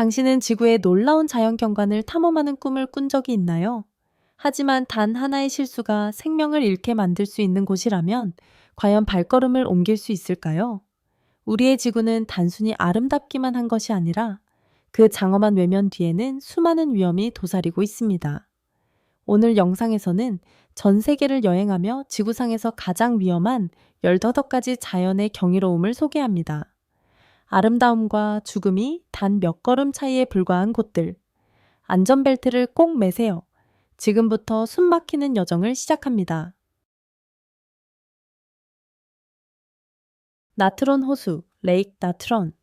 당신은 지구의 놀라운 자연 경관을 탐험하는 꿈을 꾼 적이 있나요? 하지만 단 하나의 실수가 생명을 잃게 만들 수 있는 곳이라면 과연 발걸음을 옮길 수 있을까요? 우리의 지구는 단순히 아름답기만 한 것이 아니라 그 장엄한 외면 뒤에는 수많은 위험이 도사리고 있습니다. 오늘 영상에서는 전 세계를 여행하며 지구상에서 가장 위험한 15가지 자연의 경이로움을 소개합니다. 아름다움과 죽음이 단 몇 걸음 차이에 불과한 곳들. 안전벨트를 꼭 매세요. 지금부터 숨 막히는 여정을 시작합니다. 나트론 호수, 레이크 나트론.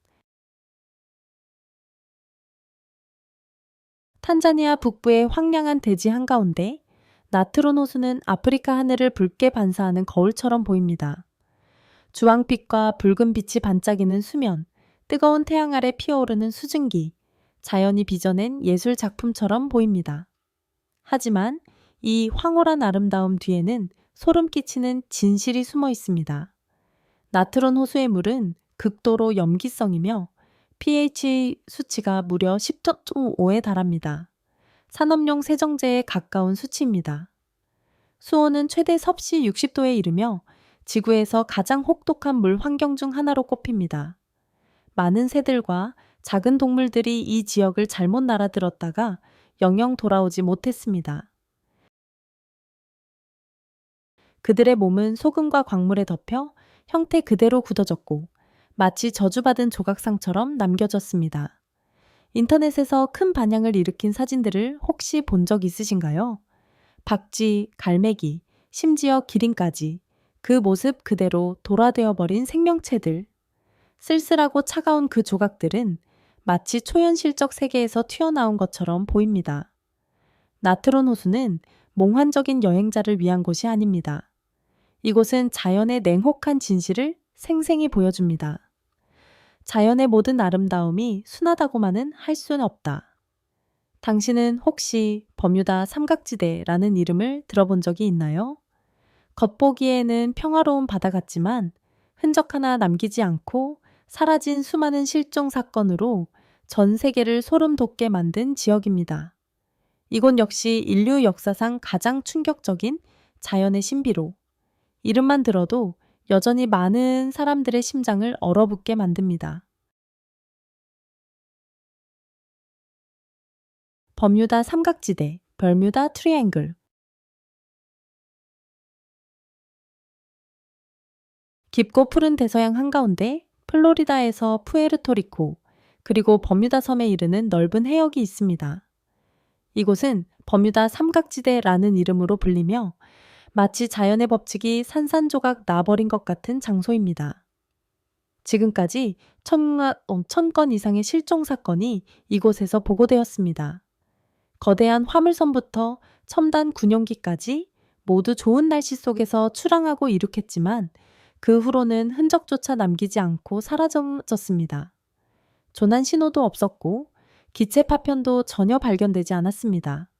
탄자니아 북부의 황량한 대지 한가운데 나트론 호수는 아프리카 하늘을 붉게 반사하는 거울처럼 보입니다. 주황빛과 붉은 빛이 반짝이는 수면, 뜨거운 태양 아래 피어오르는 수증기, 자연이 빚어낸 예술 작품처럼 보입니다. 하지만 이 황홀한 아름다움 뒤에는 소름 끼치는 진실이 숨어 있습니다. 나트론 호수의 물은 극도로 염기성이며 pH 수치가 무려 10.5에 달합니다. 산업용 세정제에 가까운 수치입니다. 수온은 최대 섭씨 60도에 이르며 지구에서 가장 혹독한 물 환경 중 하나로 꼽힙니다. 많은 새들과 작은 동물들이 이 지역을 잘못 날아들었다가 영영 돌아오지 못했습니다. 그들의 몸은 소금과 광물에 덮여 형태 그대로 굳어졌고 마치 저주받은 조각상처럼 남겨졌습니다. 인터넷에서 큰 반향을 일으킨 사진들을 혹시 본 적 있으신가요? 박쥐, 갈매기, 심지어 기린까지 그 모습 그대로 돌아되어 버린 생명체들. 쓸쓸하고 차가운 그 조각들은 마치 초현실적 세계에서 튀어나온 것처럼 보입니다. 나트론 호수는 몽환적인 여행자를 위한 곳이 아닙니다. 이곳은 자연의 냉혹한 진실을 생생히 보여줍니다. 자연의 모든 아름다움이 순하다고만은 할 수는 없다. 당신은 혹시 버뮤다 삼각지대라는 이름을 들어본 적이 있나요? 겉보기에는 평화로운 바다 같지만 흔적 하나 남기지 않고 사라진 수많은 실종 사건으로 전 세계를 소름 돋게 만든 지역입니다. 이곳 역시 인류 역사상 가장 충격적인 자연의 신비로 이름만 들어도 여전히 많은 사람들의 심장을 얼어붙게 만듭니다. 버뮤다 삼각지대, 버뮤다 트리앵글. 깊고 푸른 대서양 한가운데 플로리다에서 푸에르토리코, 그리고 버뮤다 섬에 이르는 넓은 해역이 있습니다. 이곳은 버뮤다 삼각지대라는 이름으로 불리며 마치 자연의 법칙이 산산조각 나버린 것 같은 장소입니다. 지금까지 1000건 이상의 실종 사건이 이곳에서 보고되었습니다. 거대한 화물선부터 첨단 군용기까지 모두 좋은 날씨 속에서 출항하고 이륙했지만 그 후로는 흔적조차 남기지 않고 사라졌습니다. 조난 신호도 없었고 기체 파편도 전혀 발견되지 않았습니다.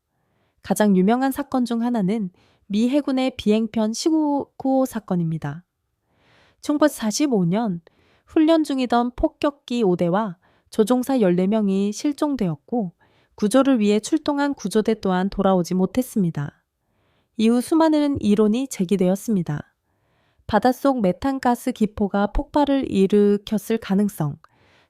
가장 유명한 사건 중 하나는 미 해군의 비행편事故 사건입니다. 1945년 훈련 중이던 폭격기 5대와 조종사 14명이 실종되었고 구조를 위해 출동한 구조대 또한 돌아오지 못했습니다. 이후 수많은 이론이 제기되었습니다. 바닷속 메탄가스 기포가 폭발을 일으켰을 가능성,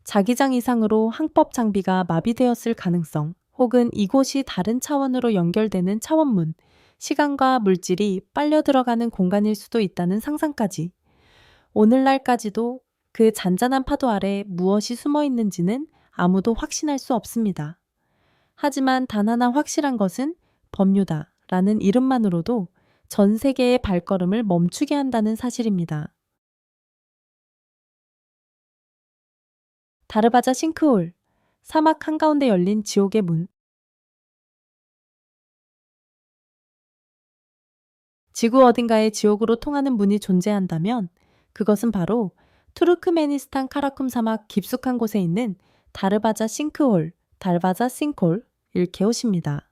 자기장 이상으로 항법 장비가 마비되었을 가능성, 혹은 이곳이 다른 차원으로 연결되는 차원문, 시간과 물질이 빨려 들어가는 공간일 수도 있다는 상상까지. 오늘날까지도 그 잔잔한 파도 아래 무엇이 숨어 있는지는 아무도 확신할 수 없습니다. 하지만 단 하나 확실한 것은 버뮤다라는 이름만으로도 전 세계의 발걸음을 멈추게 한다는 사실입니다. 다르바자 싱크홀, 사막 한가운데 열린 지옥의 문. 지구 어딘가에 지옥으로 통하는 문이 존재한다면 그것은 바로 투르크메니스탄 카라쿰 사막 깊숙한 곳에 있는 다르바자 싱크홀, 달바자 싱크홀 일케옷입니다.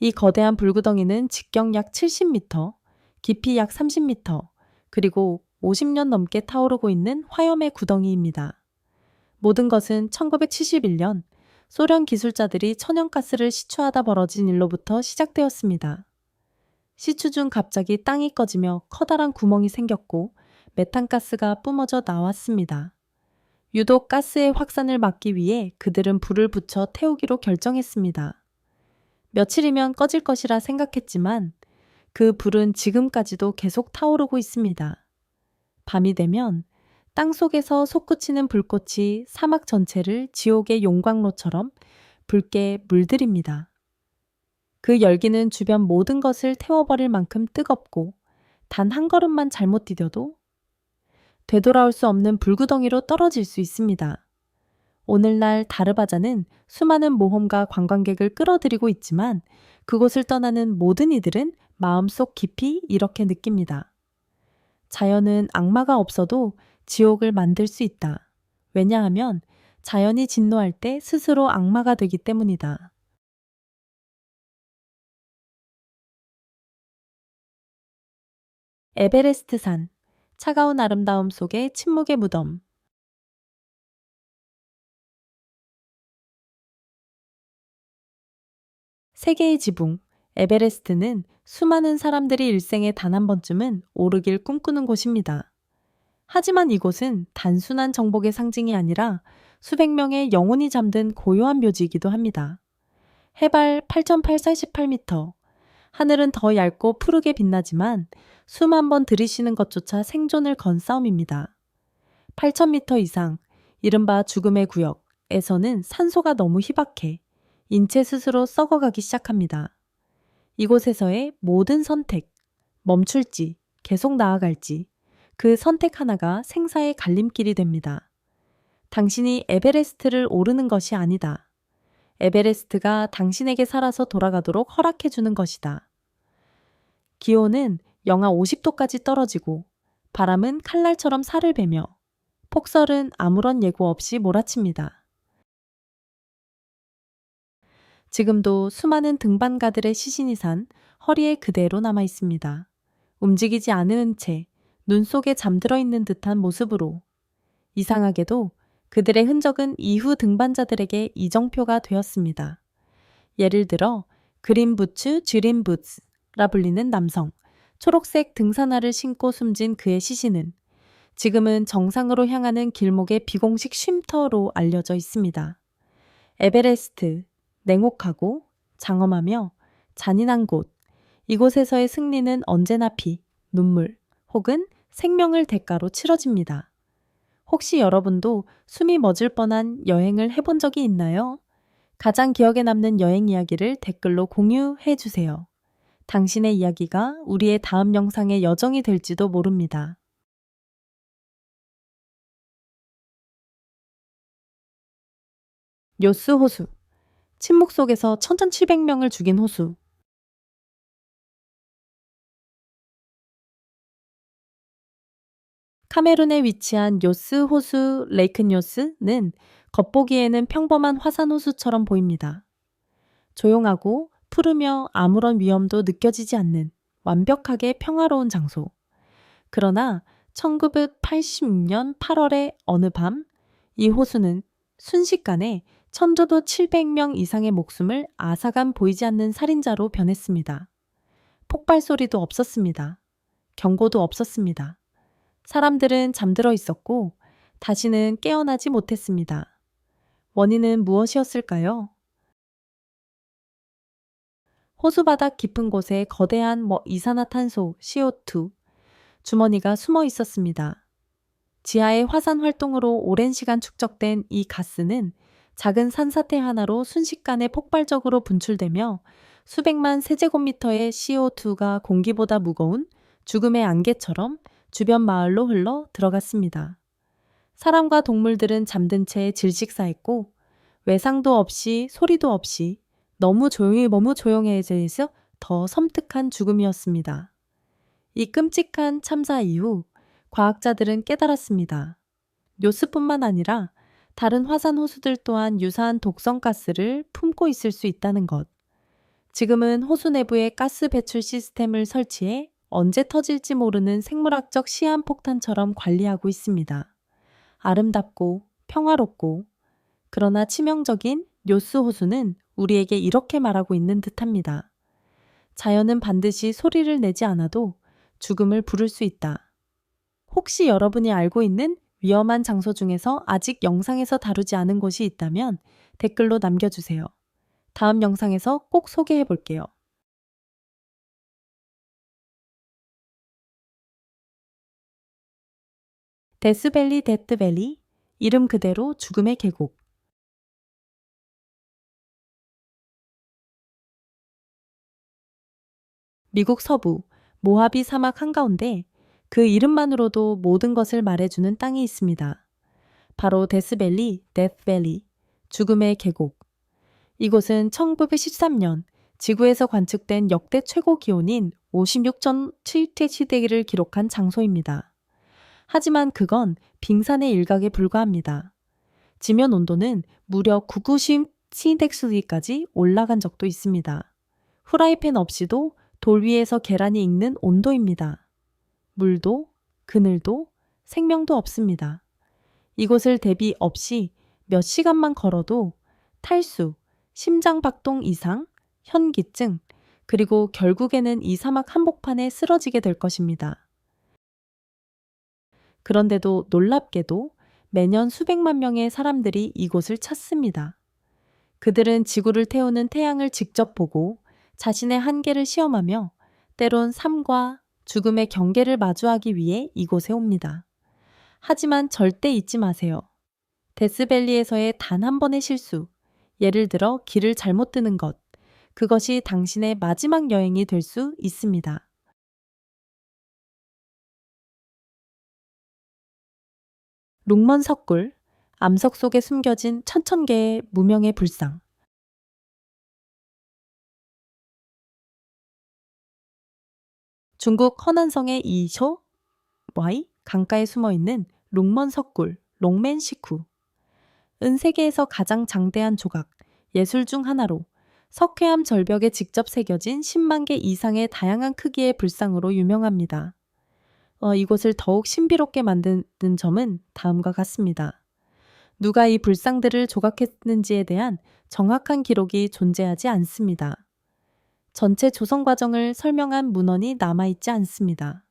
이 거대한 불구덩이는 직경 약 70m, 깊이 약 30m, 그리고 50년 넘게 타오르고 있는 화염의 구덩이입니다. 모든 것은 1971년 소련 기술자들이 천연가스를 시추하다 벌어진 일로부터 시작되었습니다. 시추 중 갑자기 땅이 꺼지며 커다란 구멍이 생겼고 메탄가스가 뿜어져 나왔습니다. 유독 가스의 확산을 막기 위해 그들은 불을 붙여 태우기로 결정했습니다. 며칠이면 꺼질 것이라 생각했지만 그 불은 지금까지도 계속 타오르고 있습니다. 밤이 되면 땅 속에서 솟구치는 불꽃이 사막 전체를 지옥의 용광로처럼 붉게 물들입니다. 그 열기는 주변 모든 것을 태워버릴 만큼 뜨겁고 단 한 걸음만 잘못 디뎌도 되돌아올 수 없는 불구덩이로 떨어질 수 있습니다. 오늘날 다르바자는 수많은 모험가 관광객을 끌어들이고 있지만 그곳을 떠나는 모든 이들은 마음속 깊이 이렇게 느낍니다. 자연은 악마가 없어도 지옥을 만들 수 있다. 왜냐하면 자연이 진노할 때 스스로 악마가 되기 때문이다. 에베레스트산, 차가운 아름다움 속의 침묵의 무덤. 세계의 지붕, 에베레스트는 수많은 사람들이 일생에 단 한 번쯤은 오르길 꿈꾸는 곳입니다. 하지만 이곳은 단순한 정복의 상징이 아니라 수백 명의 영혼이 잠든 고요한 묘지이기도 합니다. 해발 8,848m, 하늘은 더 얇고 푸르게 빛나지만 숨 한 번 들이쉬는 것조차 생존을 건 싸움입니다. 8,000m 이상, 이른바 죽음의 구역에서는 산소가 너무 희박해 인체 스스로 썩어가기 시작합니다. 이곳에서의 모든 선택, 멈출지, 계속 나아갈지, 그 선택 하나가 생사의 갈림길이 됩니다. 당신이 에베레스트를 오르는 것이 아니다. 에베레스트가 당신에게 살아서 돌아가도록 허락해주는 것이다. 기온은 영하 50도까지 떨어지고 바람은 칼날처럼 살을 베며 폭설은 아무런 예고 없이 몰아칩니다. 지금도 수많은 등반가들의 시신이 산 허리에 그대로 남아 있습니다. 움직이지 않은 채 눈 속에 잠들어 있는 듯한 모습으로. 이상하게도 그들의 흔적은 이후 등반자들에게 이정표가 되었습니다. 예를 들어 그린부츠 쥐린부츠라 불리는 남성, 초록색 등산화를 신고 숨진 그의 시신은 지금은 정상으로 향하는 길목의 비공식 쉼터로 알려져 있습니다. 에베레스트, 냉혹하고 장엄하며 잔인한 곳, 이곳에서의 승리는 언제나 피, 눈물 혹은 생명을 대가로 치러집니다. 혹시 여러분도 숨이 멎을 뻔한 여행을 해본 적이 있나요? 가장 기억에 남는 여행 이야기를 댓글로 공유해 주세요. 당신의 이야기가 우리의 다음 영상의 여정이 될지도 모릅니다. 요스 호수. 침묵 속에서 1700명을 죽인 호수. 카메룬에 위치한 요스 호수 레이크 요스는 겉보기에는 평범한 화산 호수처럼 보입니다. 조용하고 푸르며 아무런 위험도 느껴지지 않는 완벽하게 평화로운 장소. 그러나 1986년 8월의 어느 밤, 이 호수는 순식간에 천조도 700명 이상의 목숨을 앗아간 보이지 않는 살인자로 변했습니다. 폭발 소리도 없었습니다. 경고도 없었습니다. 사람들은 잠들어 있었고 다시는 깨어나지 못했습니다. 원인은 무엇이었을까요? 호수바닥 깊은 곳에 거대한 이산화탄소 CO2 주머니가 숨어 있었습니다. 지하의 화산 활동으로 오랜 시간 축적된 이 가스는 작은 산사태 하나로 순식간에 폭발적으로 분출되며 수백만 세제곱미터의 CO2가 공기보다 무거운 죽음의 안개처럼 주변 마을로 흘러 들어갔습니다. 사람과 동물들은 잠든 채 질식사했고 외상도 없이 소리도 없이 너무 조용해져서 더 섬뜩한 죽음이었습니다. 이 끔찍한 참사 이후 과학자들은 깨달았습니다. 요스뿐만 아니라 다른 화산 호수들 또한 유사한 독성가스를 품고 있을 수 있다는 것. 지금은 호수 내부에 가스 배출 시스템을 설치해 언제 터질지 모르는 생물학적 시한폭탄처럼 관리하고 있습니다. 아름답고 평화롭고 그러나 치명적인 요스 호수는 우리에게 이렇게 말하고 있는 듯합니다. 자연은 반드시 소리를 내지 않아도 죽음을 부를 수 있다. 혹시 여러분이 알고 있는 위험한 장소 중에서 아직 영상에서 다루지 않은 곳이 있다면 댓글로 남겨주세요. 다음 영상에서 꼭 소개해 볼게요. 데스밸리 데스밸리, 이름 그대로 죽음의 계곡. 미국 서부 모하비 사막 한가운데 그 이름만으로도 모든 것을 말해주는 땅이 있습니다. 바로 데스밸리, 데스밸리, 죽음의 계곡. 이곳은 1913년 지구에서 관측된 역대 최고 기온인 56.7대 시대를 기록한 장소입니다. 하지만 그건 빙산의 일각에 불과합니다. 지면 온도는 무려 990시덱스기까지 올라간 적도 있습니다. 후라이팬 없이도 돌 위에서 계란이 익는 온도입니다. 물도, 그늘도, 생명도 없습니다. 이곳을 대비 없이 몇 시간만 걸어도 탈수, 심장박동 이상, 현기증, 그리고 결국에는 이 사막 한복판에 쓰러지게 될 것입니다. 그런데도 놀랍게도 매년 수백만 명의 사람들이 이곳을 찾습니다. 그들은 지구를 태우는 태양을 직접 보고 자신의 한계를 시험하며 때론 삶과 죽음의 경계를 마주하기 위해 이곳에 옵니다. 하지만 절대 잊지 마세요. 데스밸리에서의 단 한 번의 실수, 예를 들어 길을 잘못 드는 것, 그것이 당신의 마지막 여행이 될 수 있습니다. 룩먼 석굴, 암석 속에 숨겨진 천천 개의 무명의 불상. 중국 허난성의 이쇼 Y 강가에 숨어 있는 룩먼 석굴, 롱맨시쿠. 은 세계에서 가장 장대한 조각, 예술 중 하나로 석회암 절벽에 직접 새겨진 10만 개 이상의 다양한 크기의 불상으로 유명합니다. 이곳을 더욱 신비롭게 만드는 점은 다음과 같습니다. 누가 이 불상들을 조각했는지에 대한 정확한 기록이 존재하지 않습니다. 전체 조성 과정을 설명한 문헌이 남아있지 않습니다.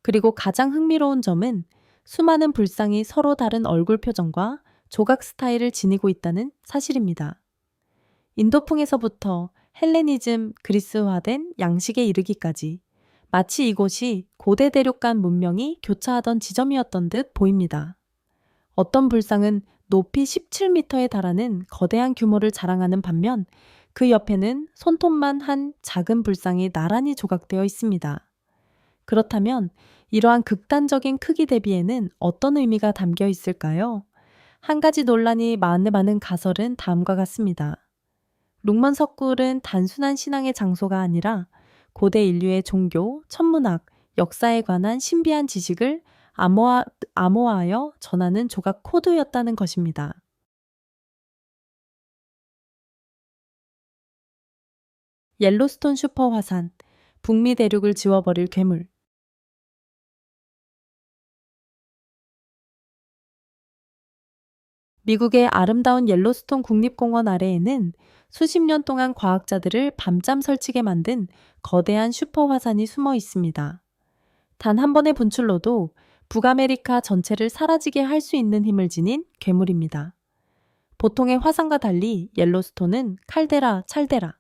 그리고 가장 흥미로운 점은 수많은 불상이 서로 다른 얼굴 표정과 조각 스타일을 지니고 있다는 사실입니다. 인도풍에서부터 헬레니즘, 그리스화된 양식에 이르기까지 마치 이곳이 고대 대륙간 문명이 교차하던 지점이었던 듯 보입니다. 어떤 불상은 높이 17m에 달하는 거대한 규모를 자랑하는 반면 그 옆에는 손톱만 한 작은 불상이 나란히 조각되어 있습니다. 그렇다면 이러한 극단적인 크기 대비에는 어떤 의미가 담겨 있을까요? 한 가지 논란이 많은 가설은 다음과 같습니다. 룩먼 석굴은 단순한 신앙의 장소가 아니라 고대 인류의 종교, 천문학, 역사에 관한 신비한 지식을 암호화하여 전하는 조각 코드였다는 것입니다. 옐로스톤 슈퍼 화산, 북미 대륙을 지워버릴 괴물. 미국의 아름다운 옐로스톤 국립공원 아래에는 수십 년 동안 과학자들을 밤잠 설치게 만든 거대한 슈퍼 화산이 숨어 있습니다. 단 한 번의 분출로도 북아메리카 전체를 사라지게 할 수 있는 힘을 지닌 괴물입니다. 보통의 화산과 달리 옐로스톤은 칼데라, 찰데라,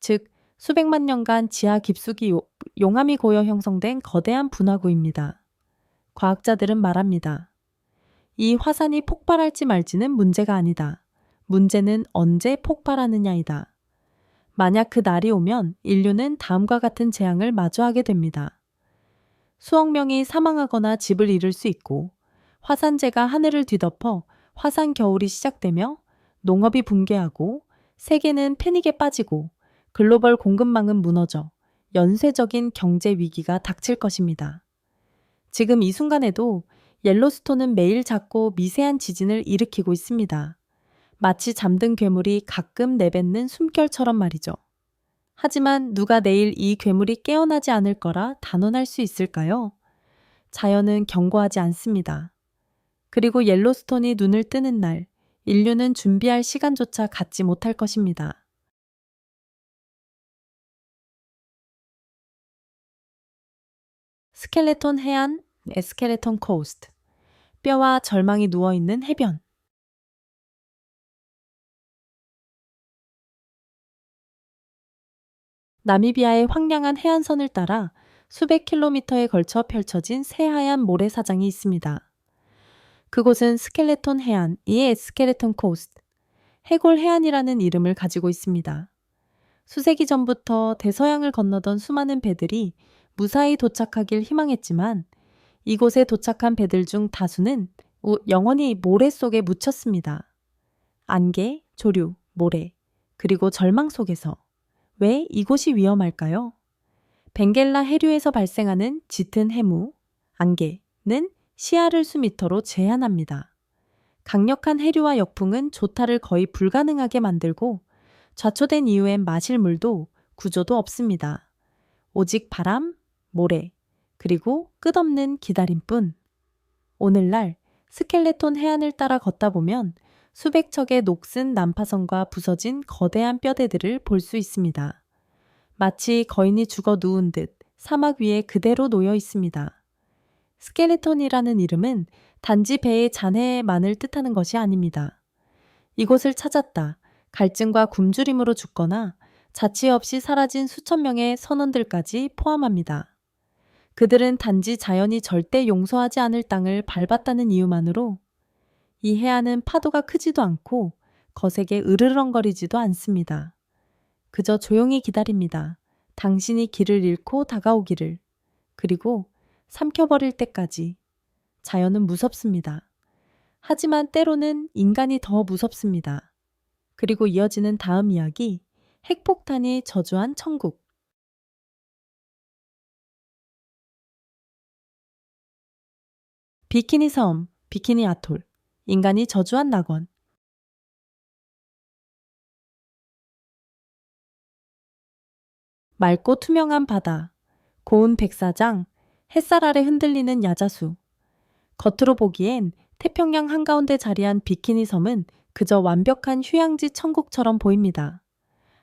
즉 수백만 년간 지하 깊숙이 용암이 고여 형성된 거대한 분화구입니다. 과학자들은 말합니다. 이 화산이 폭발할지 말지는 문제가 아니다. 문제는 언제 폭발하느냐이다. 만약 그 날이 오면 인류는 다음과 같은 재앙을 마주하게 됩니다. 수억 명이 사망하거나 집을 잃을 수 있고 화산재가 하늘을 뒤덮어 화산 겨울이 시작되며 농업이 붕괴하고 세계는 패닉에 빠지고 글로벌 공급망은 무너져 연쇄적인 경제 위기가 닥칠 것입니다. 지금 이 순간에도 옐로스톤은 매일 작고 미세한 지진을 일으키고 있습니다. 마치 잠든 괴물이 가끔 내뱉는 숨결처럼 말이죠. 하지만 누가 내일 이 괴물이 깨어나지 않을 거라 단언할 수 있을까요? 자연은 경고하지 않습니다. 그리고 옐로스톤이 눈을 뜨는 날, 인류는 준비할 시간조차 갖지 못할 것입니다. 스켈레톤 해안, 스켈레톤 코스트. 뼈와 절망이 누워있는 해변. 나미비아의 황량한 해안선을 따라 수백 킬로미터에 걸쳐 펼쳐진 새하얀 모래사장이 있습니다. 그곳은 스켈레톤 해안, 이에 스켈레톤 코스트, 해골 해안이라는 이름을 가지고 있습니다. 수세기 전부터 대서양을 건너던 수많은 배들이 무사히 도착하길 희망했지만 이곳에 도착한 배들 중 다수는 영원히 모래 속에 묻혔습니다. 안개, 조류, 모래, 그리고 절망 속에서. 왜 이곳이 위험할까요? 벵겔라 해류에서 발생하는 짙은 해무, 안개는 시야를 수미터로 제한합니다. 강력한 해류와 역풍은 조타를 거의 불가능하게 만들고 좌초된 이후엔 마실 물도 구조도 없습니다. 오직 바람, 모래, 그리고 끝없는 기다림뿐. 오늘날 스켈레톤 해안을 따라 걷다 보면 수백 척의 녹슨 난파선과 부서진 거대한 뼈대들을 볼 수 있습니다. 마치 거인이 죽어 누운 듯 사막 위에 그대로 놓여 있습니다. 스켈레톤이라는 이름은 단지 배의 잔해만을 뜻하는 것이 아닙니다. 이곳을 찾았다, 갈증과 굶주림으로 죽거나 자취 없이 사라진 수천 명의 선원들까지 포함합니다. 그들은 단지 자연이 절대 용서하지 않을 땅을 밟았다는 이유만으로 이 해안은 파도가 크지도 않고 거세게 으르렁거리지도 않습니다. 그저 조용히 기다립니다. 당신이 길을 잃고 다가오기를. 그리고 삼켜버릴 때까지. 자연은 무섭습니다. 하지만 때로는 인간이 더 무섭습니다. 그리고 이어지는 다음 이야기, 핵폭탄이 저주한 천국. 비키니 섬, 비키니 아톨. 인간이 저주한 낙원. 맑고 투명한 바다, 고운 백사장, 햇살 아래 흔들리는 야자수. 겉으로 보기엔 태평양 한가운데 자리한 비키니 섬은 그저 완벽한 휴양지 천국처럼 보입니다.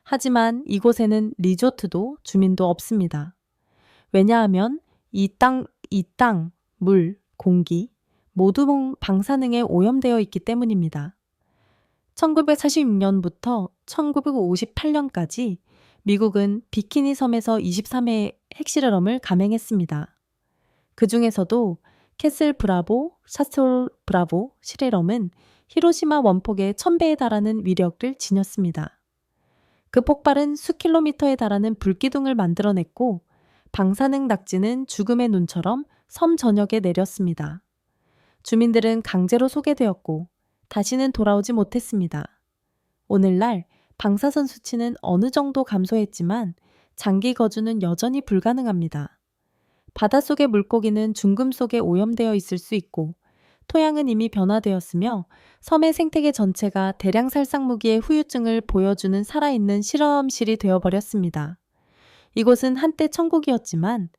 하지만 이곳에는 리조트도 주민도 없습니다. 왜냐하면 이 땅, 물, 공기 모두 방사능에 오염되어 있기 때문입니다. 1946년부터 1958년까지 미국은 비키니 섬에서 23회의 핵실험을 감행했습니다. 그 중에서도 캐슬 브라보, 샤솔 브라보 실험은 히로시마 원폭의 1000배에 달하는 위력을 지녔습니다. 그 폭발은 수킬로미터에 달하는 불기둥을 만들어냈고 방사능 낙지는 죽음의 눈처럼 섬 전역에 내렸습니다. 주민들은 강제로 소개되었고 다시는 돌아오지 못했습니다. 오늘날 방사선 수치는 어느 정도 감소했지만 장기 거주는 여전히 불가능합니다. 바닷속의 물고기는 중금 속에 오염되어 있을 수 있고 토양은 이미 변화되었으며 섬의 생태계 전체가 대량 살상 무기의 후유증을 보여주는 살아있는 실험실이 되어버렸습니다. 이곳은 한때 천국이었지만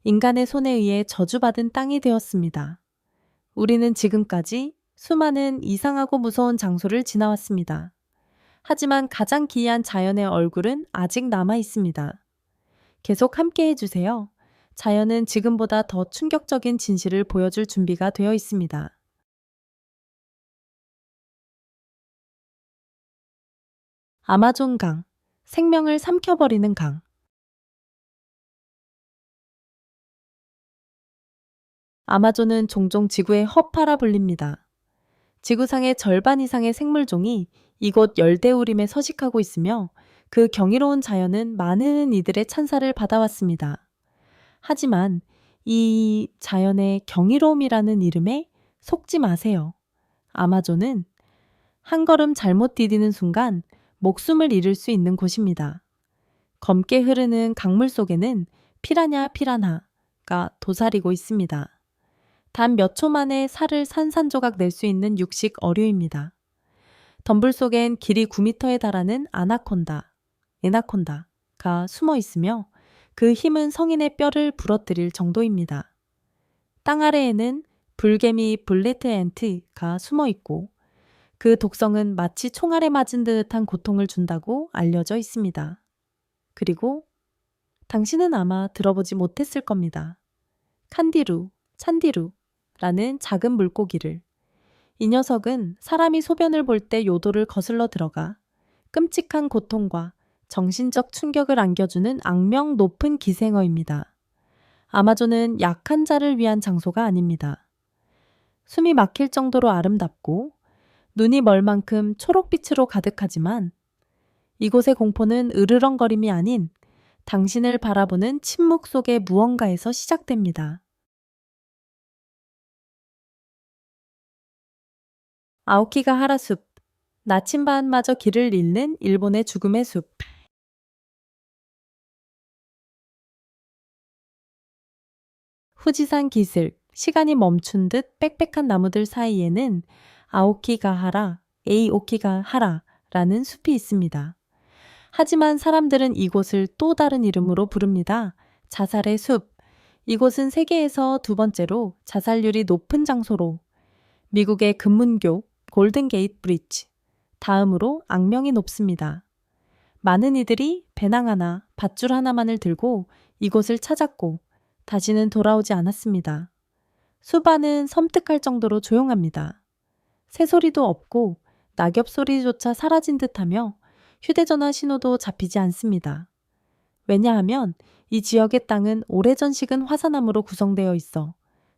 인간의 손에 의해 저주받은 땅이 되었습니다. 우리는 지금까지 수많은 이상하고 무서운 장소를 지나왔습니다. 하지만 가장 기이한 자연의 얼굴은 아직 남아 있습니다. 계속 함께 해주세요. 자연은 지금보다 더 충격적인 진실을 보여줄 준비가 되어 있습니다. 아마존 강, 생명을 삼켜버리는 강. 아마존은 종종 지구의 허파라 불립니다. 지구상의 절반 이상의 생물종이 이곳 열대우림에 서식하고 있으며 그 경이로운 자연은 많은 이들의 찬사를 받아왔습니다. 하지만 이 자연의 경이로움이라는 이름에 속지 마세요. 아마존은 한 걸음 잘못 디디는 순간 목숨을 잃을 수 있는 곳입니다. 검게 흐르는 강물 속에는 피라냐가 도사리고 있습니다. 단 몇 초 만에 살을 산산조각 낼 수 있는 육식 어류입니다. 덤불 속엔 길이 9m에 달하는 에나콘다가 숨어 있으며 그 힘은 성인의 뼈를 부러뜨릴 정도입니다. 땅 아래에는 불개미 블레트 앤트가 숨어 있고 그 독성은 마치 총알에 맞은 듯한 고통을 준다고 알려져 있습니다. 그리고 당신은 아마 들어보지 못했을 겁니다. 칸디루, 찬디루라는 작은 물고기를. 이 녀석은 사람이 소변을 볼 때 요도를 거슬러 들어가 끔찍한 고통과 정신적 충격을 안겨주는 악명 높은 기생어입니다. 아마존은 약한 자를 위한 장소가 아닙니다. 숨이 막힐 정도로 아름답고 눈이 멀 만큼 초록빛으로 가득하지만 이곳의 공포는 으르렁거림이 아닌 당신을 바라보는 침묵 속의 무언가에서 시작됩니다. 아오키가하라 숲, 나침반마저 길을 잃는 일본의 죽음의 숲. 후지산 기슭, 시간이 멈춘 듯 빽빽한 나무들 사이에는 아오키가하라, 에이오키가하라라는 숲이 있습니다. 하지만 사람들은 이곳을 또 다른 이름으로 부릅니다. 자살의 숲. 이곳은 세계에서 두 번째로 자살률이 높은 장소로 미국의 금문교, 골든 게이트 브리지, 다음으로 악명이 높습니다. 많은 이들이 배낭 하나, 밧줄 하나만을 들고 이곳을 찾았고 다시는 돌아오지 않았습니다. 숲 안은 섬뜩할 정도로 조용합니다. 새소리도 없고 낙엽 소리조차 사라진 듯하며 휴대전화 신호도 잡히지 않습니다. 왜냐하면 이 지역의 땅은 오래전 식은 화산암으로 구성되어 있어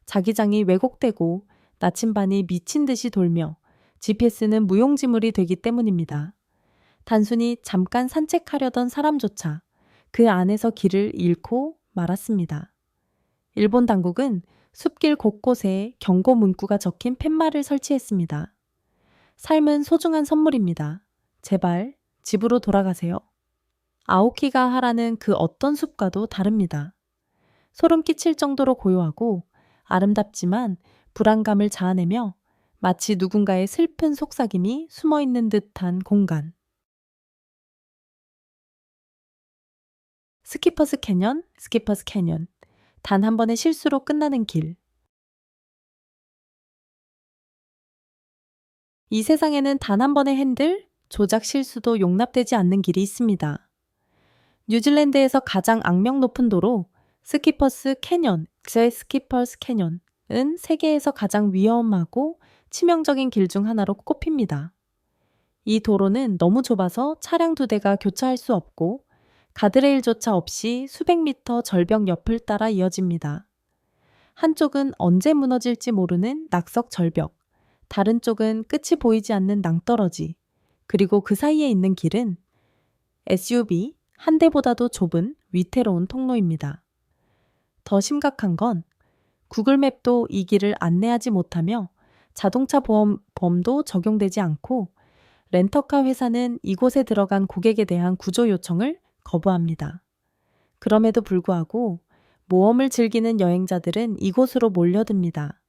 자기장이 왜곡되고 나침반이 미친 듯이 돌며 GPS는 무용지물이 되기 때문입니다. 단순히 잠깐 산책하려던 사람조차 그 안에서 길을 잃고 말았습니다. 일본 당국은 숲길 곳곳에 경고 문구가 적힌 팻말을 설치했습니다. 삶은 소중한 선물입니다. 제발 집으로 돌아가세요. 아오키가하라는 그 어떤 숲과도 다릅니다. 소름 끼칠 정도로 고요하고 아름답지만 불안감을 자아내며 마치 누군가의 슬픈 속삭임이 숨어있는 듯한 공간. 스키퍼스 캐년, 스키퍼스 캐년. 단 한 번의 실수로 끝나는 길. 이 세상에는 단 한 번의 핸들, 조작 실수도 용납되지 않는 길이 있습니다. 뉴질랜드에서 가장 악명 높은 도로 스키퍼스 캐년, 스키퍼스 캐년은 세계에서 가장 위험하고 치명적인 길 중 하나로 꼽힙니다. 이 도로는 너무 좁아서 차량 두 대가 교차할 수 없고 가드레일조차 없이 수백 미터 절벽 옆을 따라 이어집니다. 한쪽은 언제 무너질지 모르는 낙석 절벽, 다른 쪽은 끝이 보이지 않는 낭떠러지, 그리고 그 사이에 있는 길은 SUV 한 대보다도 좁은 위태로운 통로입니다. 더 심각한 건 구글맵도 이 길을 안내하지 못하며 자동차 보험도 적용되지 않고 렌터카 회사는 이곳에 들어간 고객에 대한 구조 요청을 거부합니다. 그럼에도 불구하고 모험을 즐기는 여행자들은 이곳으로 몰려듭니다.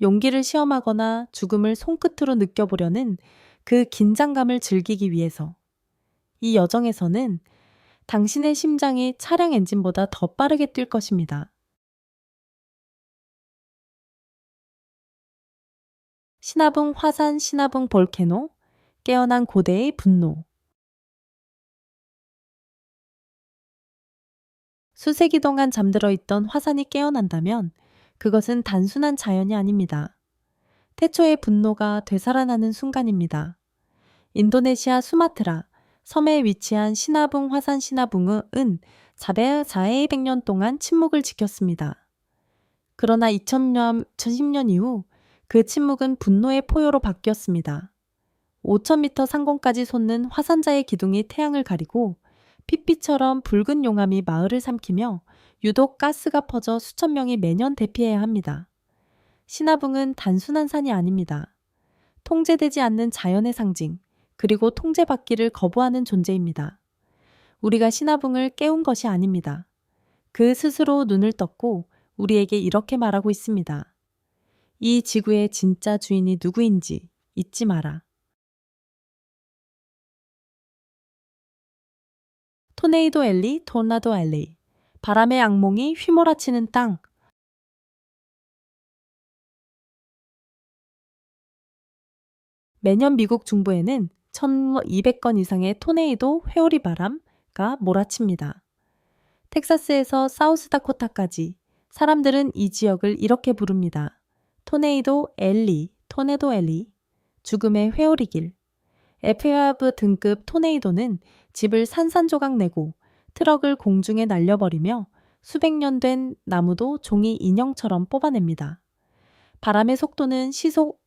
용기를 시험하거나 죽음을 손끝으로 느껴보려는 그 긴장감을 즐기기 위해서. 이 여정에서는 당신의 심장이 차량 엔진보다 더 빠르게 뛸 것입니다. 시나붕 화산 시나붕 볼케노, 깨어난 고대의 분노. 수세기 동안 잠들어 있던 화산이 깨어난다면 그것은 단순한 자연이 아닙니다. 태초의 분노가 되살아나는 순간입니다. 인도네시아 수마트라 섬에 위치한 시나붕 화산 시나붕은 400년 동안 침묵을 지켰습니다. 그러나 2010년 이후 그 침묵은 분노의 포효로 바뀌었습니다. 5,000m 상공까지 솟는 화산자의 기둥이 태양을 가리고 핏빛처럼 붉은 용암이 마을을 삼키며 유독 가스가 퍼져 수천 명이 매년 대피해야 합니다. 시나붕은 단순한 산이 아닙니다. 통제되지 않는 자연의 상징, 그리고 통제받기를 거부하는 존재입니다. 우리가 시나붕을 깨운 것이 아닙니다. 그 스스로 눈을 떴고 우리에게 이렇게 말하고 있습니다. 이 지구의 진짜 주인이 누구인지 잊지 마라. 토네이도 앨리, 토나도 앨리. 바람의 악몽이 휘몰아치는 땅. 매년 미국 중부에는 1200건 이상의 토네이도 회오리 바람가 몰아칩니다. 텍사스에서 사우스다코타까지 사람들은 이 지역을 이렇게 부릅니다. 토네이도 엘리, 토네도 엘리, 죽음의 회오리길. F5 등급 토네이도는 집을 산산조각 내고 트럭을 공중에 날려버리며 수백 년 된 나무도 종이 인형처럼 뽑아냅니다. 바람의 속도는 시속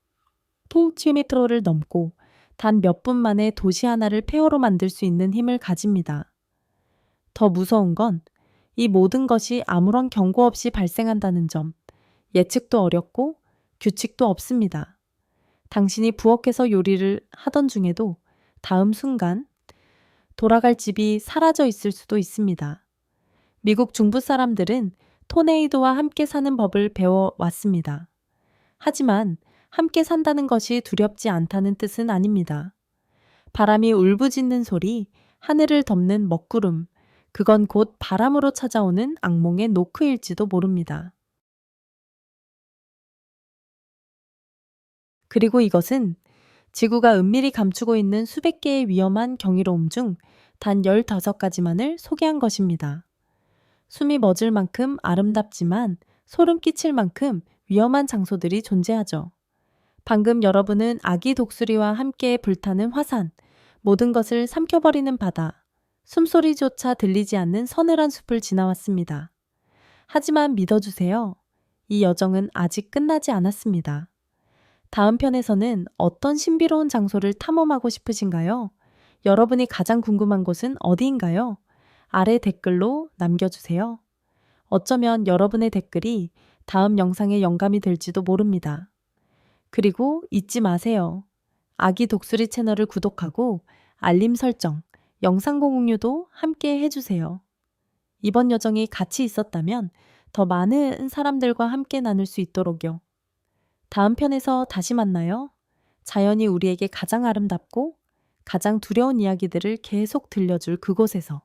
10km를 넘고 단 몇 분 만에 도시 하나를 폐허로 만들 수 있는 힘을 가집니다. 더 무서운 건 이 모든 것이 아무런 경고 없이 발생한다는 점, 예측도 어렵고 규칙도 없습니다. 당신이 부엌에서 요리를 하던 중에도 다음 순간 돌아갈 집이 사라져 있을 수도 있습니다. 미국 중부 사람들은 토네이도와 함께 사는 법을 배워왔습니다. 하지만 함께 산다는 것이 두렵지 않다는 뜻은 아닙니다. 바람이 울부짖는 소리, 하늘을 덮는 먹구름, 그건 곧 바람으로 찾아오는 악몽의 노크일지도 모릅니다. 그리고 이것은 지구가 은밀히 감추고 있는 수백 개의 위험한 경이로움 중 단 15가지만을 소개한 것입니다. 숨이 멎을 만큼 아름답지만 소름 끼칠 만큼 위험한 장소들이 존재하죠. 방금 여러분은 아기 독수리와 함께 불타는 화산, 모든 것을 삼켜버리는 바다, 숨소리조차 들리지 않는 서늘한 숲을 지나왔습니다. 하지만 믿어주세요. 이 여정은 아직 끝나지 않았습니다. 다음 편에서는 어떤 신비로운 장소를 탐험하고 싶으신가요? 여러분이 가장 궁금한 곳은 어디인가요? 아래 댓글로 남겨주세요. 어쩌면 여러분의 댓글이 다음 영상의 영감이 될지도 모릅니다. 그리고 잊지 마세요. 아기 독수리 채널을 구독하고 알림 설정, 영상 공유도 함께 해주세요. 이번 여정이 가치 있었다면 더 많은 사람들과 함께 나눌 수 있도록요. 다음 편에서 다시 만나요. 자연이 우리에게 가장 아름답고 가장 두려운 이야기들을 계속 들려줄 그곳에서.